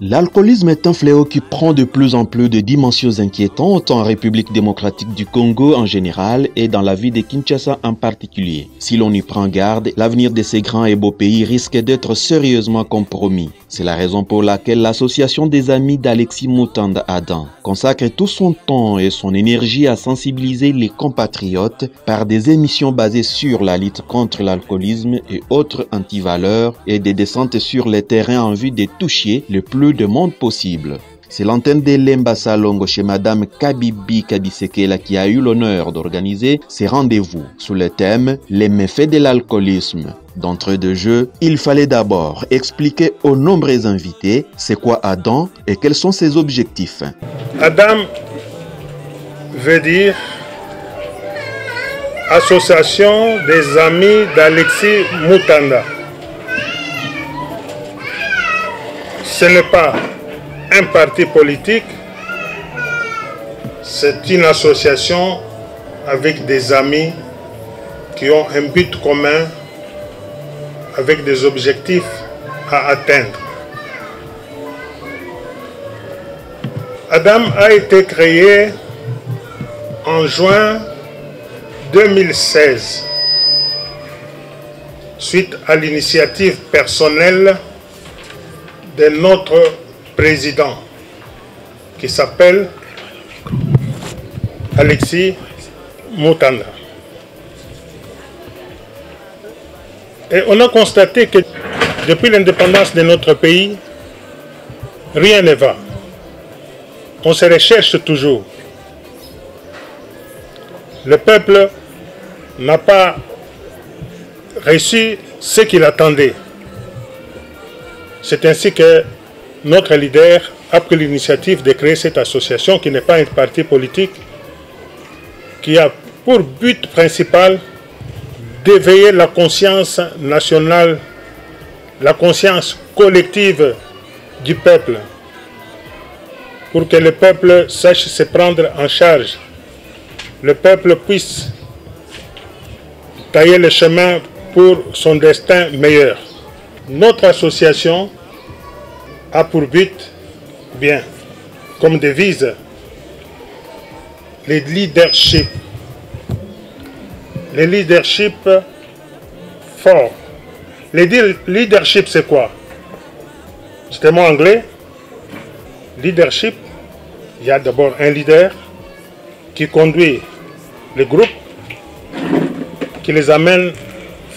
L'alcoolisme est un fléau qui prend de plus en plus de dimensions inquiétantes en République démocratique du Congo en général et dans la ville de Kinshasa en particulier. Si l'on y prend garde, l'avenir de ces grands et beaux pays risque d'être sérieusement compromis. C'est la raison pour laquelle l'association des amis d'Alexis Mutanda Adam consacre tout son temps et son énergie à sensibiliser les compatriotes par des émissions basées sur la lutte contre l'alcoolisme et autres antivaleurs et des descentes sur les terrains en vue de toucher le plus de monde possible. C'est l'antenne de Lemba Salongo chez Madame Kabibi Kadisekela qui a eu l'honneur d'organiser ces rendez-vous sous le thème « Les méfaits de l'alcoolisme ». D'entrée de jeu, il fallait d'abord expliquer aux nombreux invités c'est quoi Adam et quels sont ses objectifs. Adam veut dire Association des amis d'Alexis Mutanda. Ce n'est pas un parti politique, c'est une association avec des amis qui ont un but commun avec des objectifs à atteindre. Adam a été créé en juin 2016 suite à l'initiative personnelle de notre président qui s'appelle Alexis Mutanda. Et on a constaté que depuis l'indépendance de notre pays, rien ne va. On se recherche toujours. Le peuple n'a pas reçu ce qu'il attendait. C'est ainsi que notre leader a pris l'initiative de créer cette association qui n'est pas un parti politique, qui a pour but principal d'éveiller la conscience nationale, la conscience collective du peuple, pour que le peuple sache se prendre en charge, le peuple puisse tailler le chemin pour son destin meilleur. Notre association a pour but, bien, comme devise, le leadership. Le leadership fort. Le leadership, c'est quoi? C'est un mot anglais. Leadership, il y a d'abord un leader qui conduit les groupes, qui les amène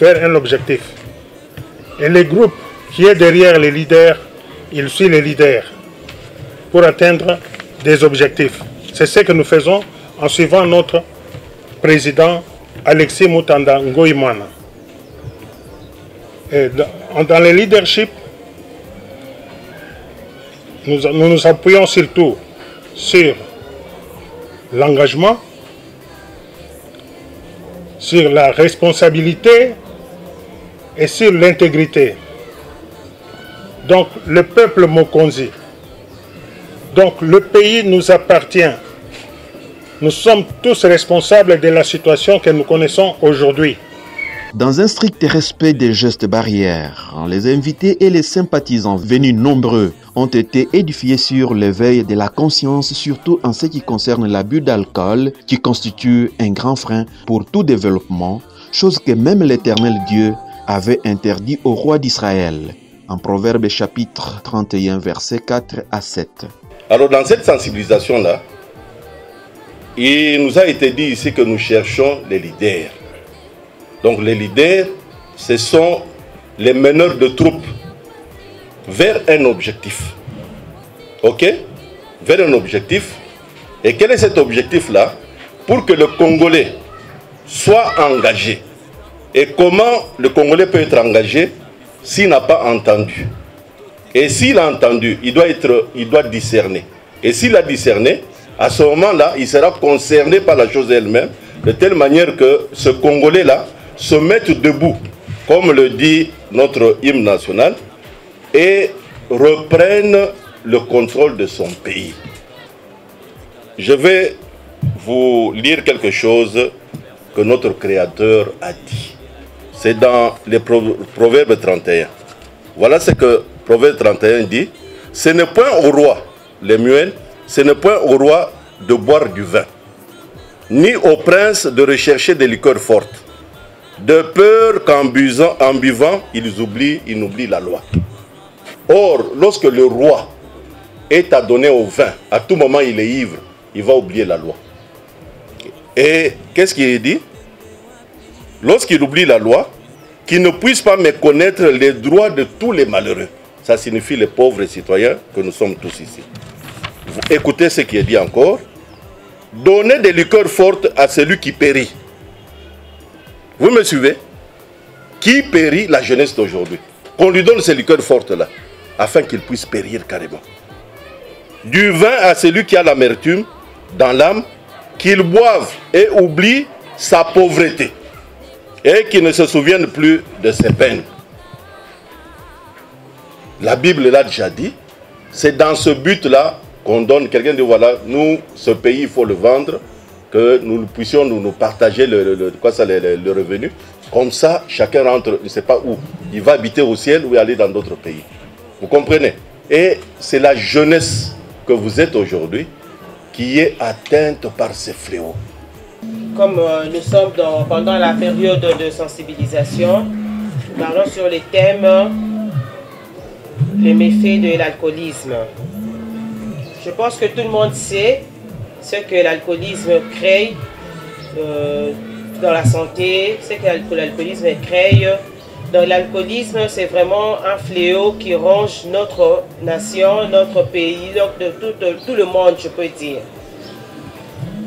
vers un objectif. Et le groupe qui est derrière les leaders, il suit les leaders pour atteindre des objectifs. C'est ce que nous faisons en suivant notre président Alexis Mutanda Ngoïmana. Et dans le leadership, nous nous appuyons surtout sur l'engagement, sur la responsabilité et sur l'intégrité. Donc le peuple Mokonzi, donc le pays nous appartient. Nous sommes tous responsables de la situation que nous connaissons aujourd'hui. Dans un strict respect des gestes barrières, les invités et les sympathisants venus nombreux ont été édifiés sur l'éveil de la conscience, surtout en ce qui concerne l'abus d'alcool, qui constitue un grand frein pour tout développement, chose que même l'Éternel Dieu avait interdit au roi d'Israël, en Proverbes chapitre 31, versets 4 à 7. Alors dans cette sensibilisation-là, il nous a été dit ici que nous cherchons les leaders. Donc les leaders, ce sont les meneurs de troupes vers un objectif. Ok? Vers un objectif. Et quel est cet objectif-là? Pour que le Congolais soit engagé. Et comment le Congolais peut être engagé s'il n'a pas entendu? Et s'il a entendu, il doit discerner. Et s'il a discerné, à ce moment-là, il sera concerné par la chose elle-même, de telle manière que ce Congolais-là se mette debout, comme le dit notre hymne national, et reprenne le contrôle de son pays. Je vais vous lire quelque chose que notre Créateur a dit. C'est dans les Proverbes 31. Voilà ce que Proverbe 31 dit. ce n'est point au roi, les muels, ce n'est point au roi de boire du vin, ni au prince de rechercher des liqueurs fortes, de peur qu'en buvant, ils oublient la loi. Or, lorsque le roi est adonné au vin, à tout moment il est ivre, il va oublier la loi. Et qu'est-ce qu'il dit? Lorsqu'il oublie la loi, qu'il ne puisse pas méconnaître les droits de tous les malheureux. Ça signifie les pauvres citoyens que nous sommes tous ici. Vous écoutez ce qui est dit encore. Donnez des liqueurs fortes à celui qui périt. Vous me suivez? Qui périt? La jeunesse d'aujourd'hui. Qu'on lui donne ces liqueurs fortes-là, afin qu'il puisse périr carrément. Du vin à celui qui a l'amertume dans l'âme, qu'il boive et oublie sa pauvreté, et qu'il ne se souvienne plus de ses peines. La Bible l'a déjà dit, c'est dans ce but-là qu'on donne, quelqu'un dit voilà, nous, ce pays, il faut le vendre, que nous puissions nous partager le revenu. Comme ça, chacun rentre, je ne sais pas où, il va habiter au ciel ou aller dans d'autres pays. Vous comprenez? Et c'est la jeunesse que vous êtes aujourd'hui qui est atteinte par ces fléaux. Comme nous sommes pendant la période de sensibilisation, nous parlons sur les thèmes, les méfaits de l'alcoolisme. Je pense que tout le monde sait ce que l'alcoolisme crée dans la santé, ce que l'alcoolisme crée. Dans l'alcoolisme, c'est vraiment un fléau qui ronge notre nation, notre pays, de tout le monde, je peux dire.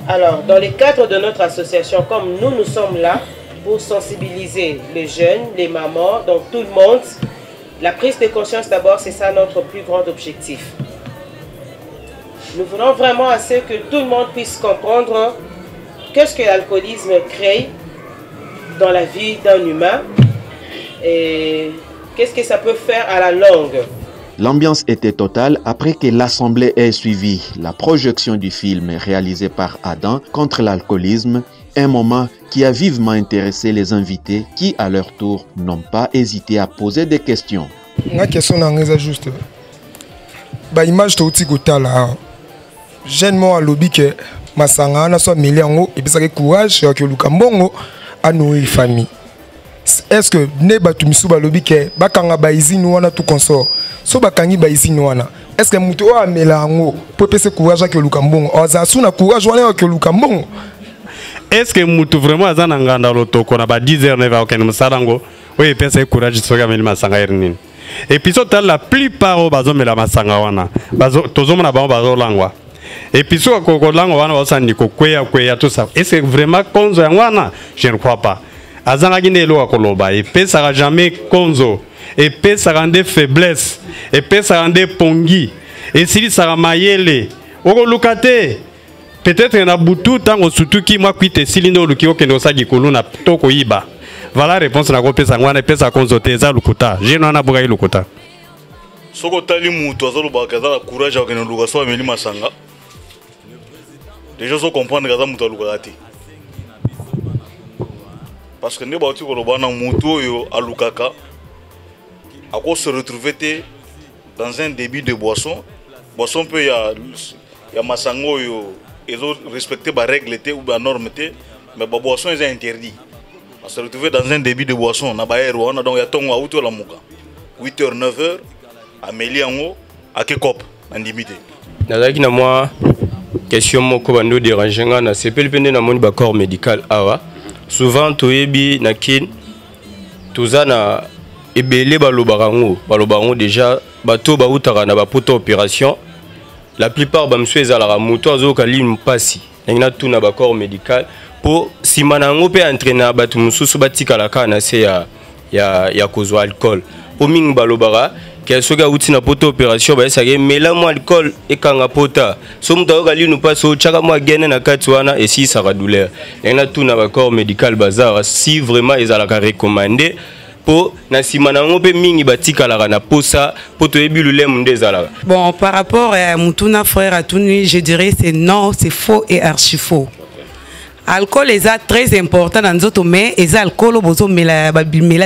Alors, dans le cadre de notre association, comme nous sommes là pour sensibiliser les jeunes, les mamans, donc tout le monde, la prise de conscience d'abord, c'est ça notre plus grand objectif. Nous voulons vraiment à ce que tout le monde puisse comprendre qu'est-ce que l'alcoolisme crée dans la vie d'un humain et qu'est-ce que ça peut faire à la longue. L'ambiance était totale après que l'Assemblée ait suivi la projection du film réalisé par Adam contre l'alcoolisme, un moment qui a vivement intéressé les invités qui, à leur tour, n'ont pas hésité à poser des questions. La question est juste. L'image est aussi là. Jeune à lobby que Masanga na soit mêlé en haut et puis ça courage que Lukambongo à nourrir famille. Est-ce que ne batumisu ba lobby que bakanga baizi nous wana tout consort. So bakangi baizi nous wana. Est-ce que muto a mêlé en haut pour passer courage que Lukambongo. Ozasu na courage wana que Lukambongo. Est-ce que muto vraiment azana nganda lotoko na ba 10h ne va aucun musarango. Oui, passer courage soga meli Masanga ernini. Et puis ça la plupart au bazo mela Masanga wana. Bazo tozomo na ba bazo langwa. Et puis, si vous avez tout ça, est-ce que vraiment Konzo je ne crois pas. Et puis, ça n'a jamais Konzo. Et puis, ça rend des faiblesses. Et puis, ça rend des pongi. Et si ça rend maïele, peut-être qu'il y a beaucoup de temps, surtout qui m'a quitté, si l'on a quitté, on a quitté, voilà la réponse à la réponse à la réponse à Konzo. Je n'en ai pas eu le quota. Si vous avez le courage de faire Masanga, les gens vont comprendre que c'est un peu. Parce que nous avons dit que nous avons se retrouver dans un débit de boisson. Boisson peut y a Massango, ils ont respecté les règles ou les normes, mais la boisson est interdit. On se retrouver dans un débit de boisson, donc il y a ton 8h, 9h, à Méliango, à Kekop, en limité. Moi, question moko bando déranger ngana sepel pende na moni ba corps médical awa souvent toyebi na kin tozana ebele balobango déjà bato ba utaka na ba poto opération la plupart ba mswe za la moto azoka ligne pasi ngina tout na ba corps médical pour simana ngo pe entraîner bato mususu batika la kana se ya kozwa alcool pour ming balobara que ce gars outil na poto opération ba ça mais là moi alcool et kanga pota so mutaoka gali nous passe au chaka moi gene na katwana et si ça va douleur et na tout na corps médical bazar si vraiment ils allaient recommander pour na simana ngope mingi batika la na posa poto ebulule munde zala. Bon, par rapport à Mutuna frère Atuni, je dirais c'est non, c'est faux et archi faux. Alcool est très important dans notre mais et alcool bozo mela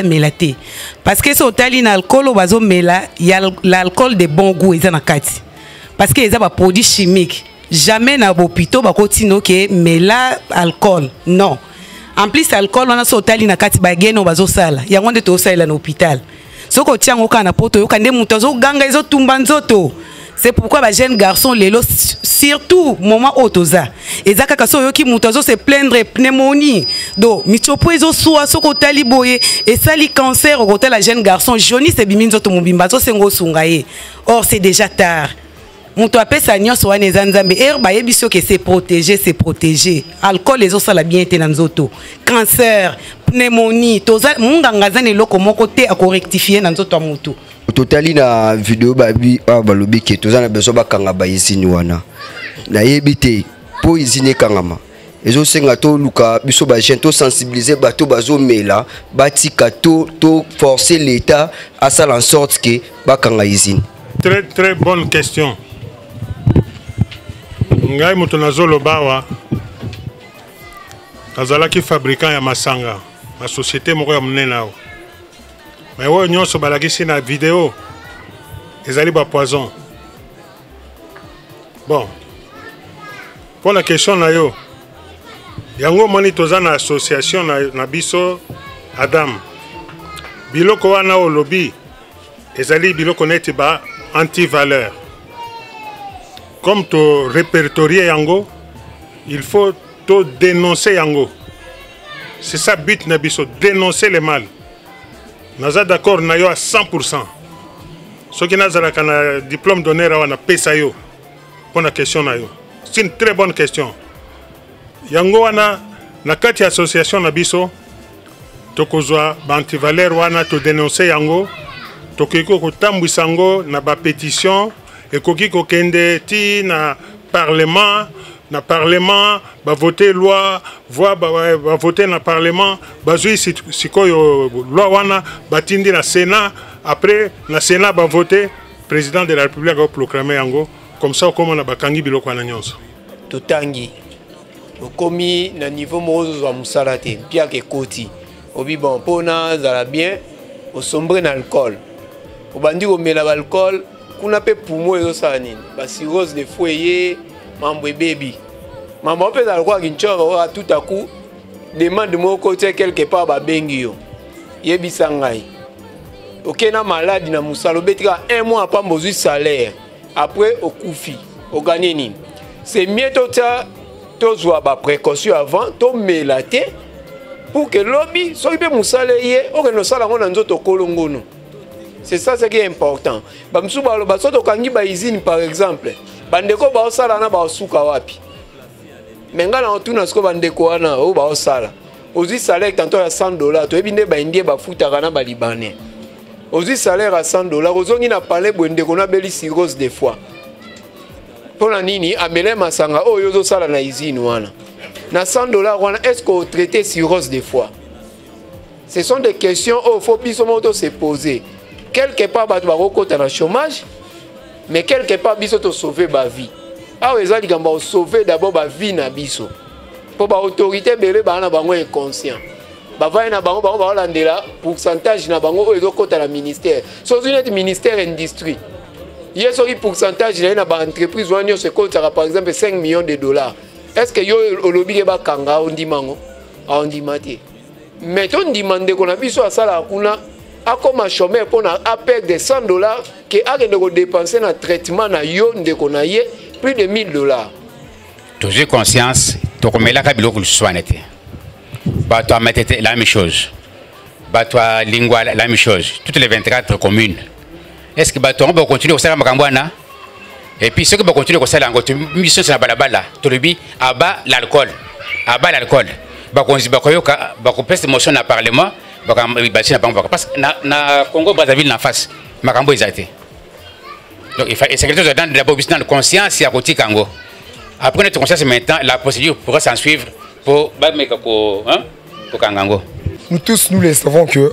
melate parce que so tali alcool bozo mela il y a l'alcool de bon goût et na kati parce que ils a pas produit chimique jamais na hôpital ba continuer que mela alcool non en plus alcool on a so tali na kati ba geno bazo sala ya ngonde to sala na hôpital soko tiango kana poto yo kande muto zo ganga izo tumba nzoto. C'est pourquoi les jeunes garçons, les lots, surtout moment autoza. Et ça, quand ils qui montent, se plaindre pneumonie. Donc, michopo ils ont soit ce côté liboye et ça les cancer au côté la jeune garçon jauni c'est biminzo to mobimba so sengo sungaye. Or c'est déjà tard. Mon to appelle ça nyos wane zanzambe er ba yebiso que c'est protégé. Alcool les autres ça la bien été dans nzoto. Cancer, pneumonie, toza munganga zane loko moko te à rectifier dans nzoto mutu. Totali na vidéo babi balobi ke tozana beso bakanga ba izini wana na yebite po izini kangama ezo senga to luka biso ba jeune to sensibiliser bato bazo mela batika to forcer l'état à faire en sorte que bakanga izini. Très bonne question. Ngai muto nazolo bawa azalaki fabricant ya masanga la société moko ya munena. Mais ouais, nous sommes balagisi na vidéo. Ils allaient bas poison. Bon. Pour la question na yo. Yango moni toza na association na biso Adam. Biloko wana o lobby. Ils allaient biloko neti ba anti-valeur. Comme to répertorier yango, il faut to dénoncer yango. C'est ça but na biso, dénoncer le mal. Nous sommes d'accord à 100%. Ce qui n'a un diplôme d'honneur à PSAYO. Pour la question. C'est une très bonne question. Yango wana na kati association na biso tokozwa bantivaleur wana to dénoncer yango tokiko ko tambwisango na ba pétition et kokiko kende ti na parlement va voter loi, va voter dans le parlement, va jouer sikoyo loi wana, va tindi na Sénat, après le Sénat va voter, président de la République va proclamer yango, comme ça comme on a bakangi biloko na nyonso. Totangi. Okomi na niveau mozo za musalate, pia ke koti. Obi bon pona zala bien, o sombre na alcool. Obandi ko mela alcool, kuna pe poumon ezo sa nini. Ba cirrhose de foyer, mambo baby. Maman peut aller voir Kinshasa tout à coup demande de mon côté quelque part ba bengio. Yebisangai. OK na malade na musalo betika 1 mois pas besoin salaire. Après au koufi, au gagner ni. C'est mieux to zoa ba précaution avant to melaté pour que lobby so ibe musale ye o que no sala ngona nzoto kolongono. C'est ça ce qui est important. Ba msuba lo ba soto kangi ba izini par exemple. Bandeko ba osala na ba suka wapi. Menga na otuna sko bandeko wana o ba osala. Ozi salaire tantôt à $100, to ebinde ba indie ba futa kana ba libanais. Ozi salaire à $100, ozongi na parler bondeko na beli cirrhose des fois. Pona nini amele masanga o yozo sala na izini wana. Na $100 wana est-ce qu'on traiter cirrhose des fois? Ce sont des questions au faut biso moto se poser. Quelque part ba bakota na chômage, mais quelque part biso to sauver ba vie. Ah ouais, ça dit qu'on va sauver d'abord ba vie na biso. Pour ba autorité belé ba na bango inconscient. Ba va na bango ba landela pourcentage na bango o ezokota na ministère. So une ministère industrie. Yes, so pourcentage na ba entreprise wanyo se comptera par exemple $5 millions. Est-ce que yo au lobby ba kanga on dit mango? On dit maté. Mais on demande qu'on a biso à sala kuna a comme chômeur pour na appel de $100 que a de dépenser na traitement na yo de konaye plus de $1000. Toujours conscience, to komela ka biloko luswanete. Ba to metete la même chose. Ba to lingua la même chose. Toutes les 24 communes. Est-ce que ba to va continuer au sala makambwana? Et puis ceux qui vont continuer au sala ngoto mission na balabala, to lebi aba l'alcool. Aba l'alcool. Ba konzi ba koyoka ba ko peste motion na parlement, ba na bango parce que na Congo Brazzaville en face makambo ezate. Donc il faut et c'est quelque chose d'abord dans la conscience et à côté Congo. Après notre conscience maintenant la procédure pourra s'en suivre pour mettre pour Kangango. Nous tous nous le savons que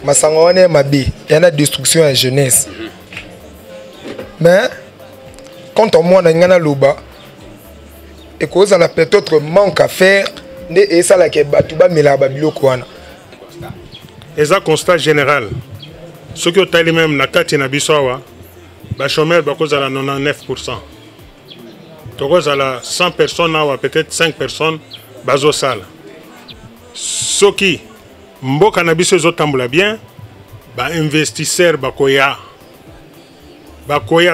Massangawane Mabé, il y a la destruction à la jeunesse. Mais quand on monte dans Loba et qu'on a peut-être manque à faire nde esalaka bato bamela babiloko wana. Eza constat général. Ce que otali même na kati na biso awa ba chômeur bakozala 99%. Tokozala 100 personnes awa peut-être 5 personnes bazosala. Soki mboka na biso ezotambola bien ba investisseur bakoya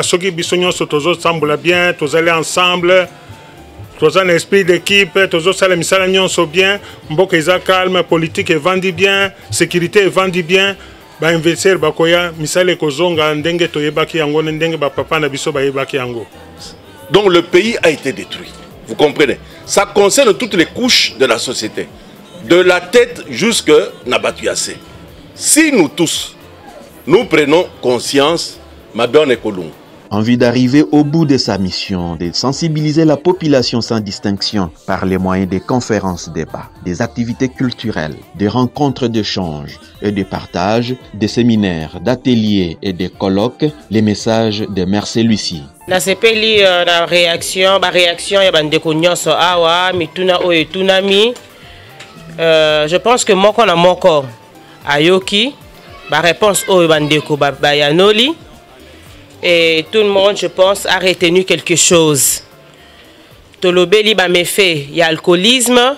soki biso nyonso tozotambola bien tozali ensemble toza un esprit d'équipe tozosala misala nyonso bien mboka eza calme politique evandi bien sécurité evandi bien ba investisseur bakoya misala ekozonga ndenge toyebaki yango ndenge bapapa na biso bayebaki yango. Donc le pays a été détruit. Vous comprenez? Ça concerne toutes les couches de la société. De la tête jusque Nabatuyase. Si nous tous, nous prenons conscience, ma bonne Ekolung. Envie d'arriver au bout de sa mission, de sensibiliser la population sans distinction par les moyens des conférences, débats, des activités culturelles, des rencontres d'échange et de partage, des séminaires, d'ateliers et des colloques, les messages de Mère celui-ci. Na sepeli la réaction ya bandeko nyonso awa mituna oyo tunami. Je pense que moko na moko ayoki ba réponse oyo bandeko bayanoli et tout le monde je pense a retenu quelque chose. Tolobeli ba méfait ya alcoolisme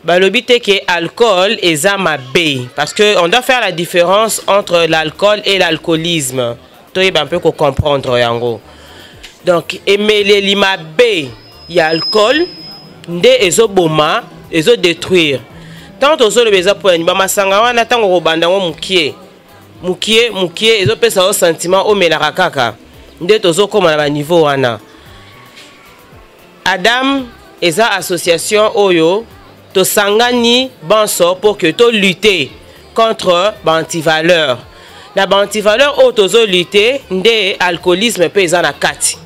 balobi te que alcool eza mabe parce que on doit faire la différence entre l'alcool et l'alcoolisme. Toyeba un peu ko comprendre yango. Donc emeleli mabe ya alcool nde ezoboma ezo détruire. Tant aux autres beza point ba masanga wana tango ko banda ngo mukie ezo pesa au sentiment o melaka kaka nde tozo koma na ba niveau wana. Adam eza association oyo to sangani banso pour que to lutter contre ba antivaleur. Na ba antivaleur o tozo lutter nde alcoolisme pe eza na kati.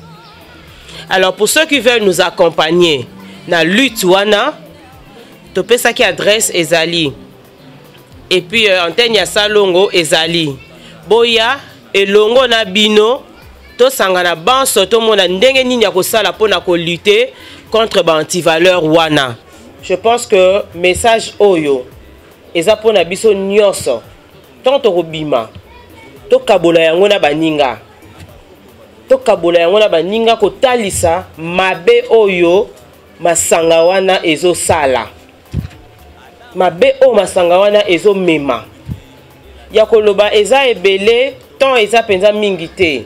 Alors pour ceux qui veulent nous accompagner na lutte wana to pesa qui adresse ezali et puis antenne ya salongo ezali boya elongo na bino to sangana banso to mona ndenge nini ya kosala pona ko lutter contre ba antivaleur wana. Je pense que message oyo eza pona biso nyonso tant to kobima to kabola yango na baninga to kabola yango na baninga ko talisa mabe oyo masanga wana ezo sala. Mabe o masanga wana ezo mema. Ya koloba eza ebele, tant eza penza mingi te.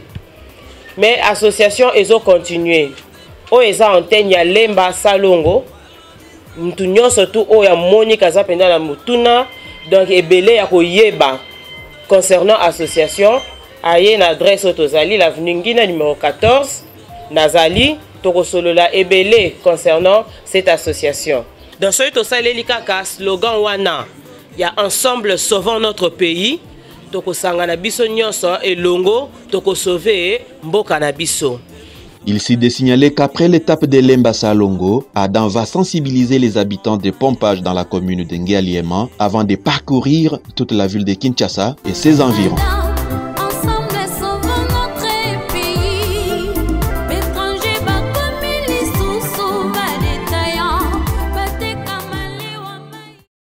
Mais association ezo continuer. O eza antenne ya Lemba Salongo. Mtu nyonso tu o ya moni kaza penza na mutuna. Donc ebele ya koyeba concernant association. Aye na adresse Otozali, l'avenue Ngina numéro 14. Nazali, Tokosolola ebele concernant cette association. Dans ce Tosali Kaka, slogan wana, il y a ensemble sauvons notre pays. Toko sangana biso nyonso et longo toko sauver mboka na biso. Il s'y est signalé qu'après l'étape de Lemba Salongo, Adam va sensibiliser les habitants de pompage dans la commune de Ngialiema avant de parcourir toute la ville de Kinshasa et ses environs.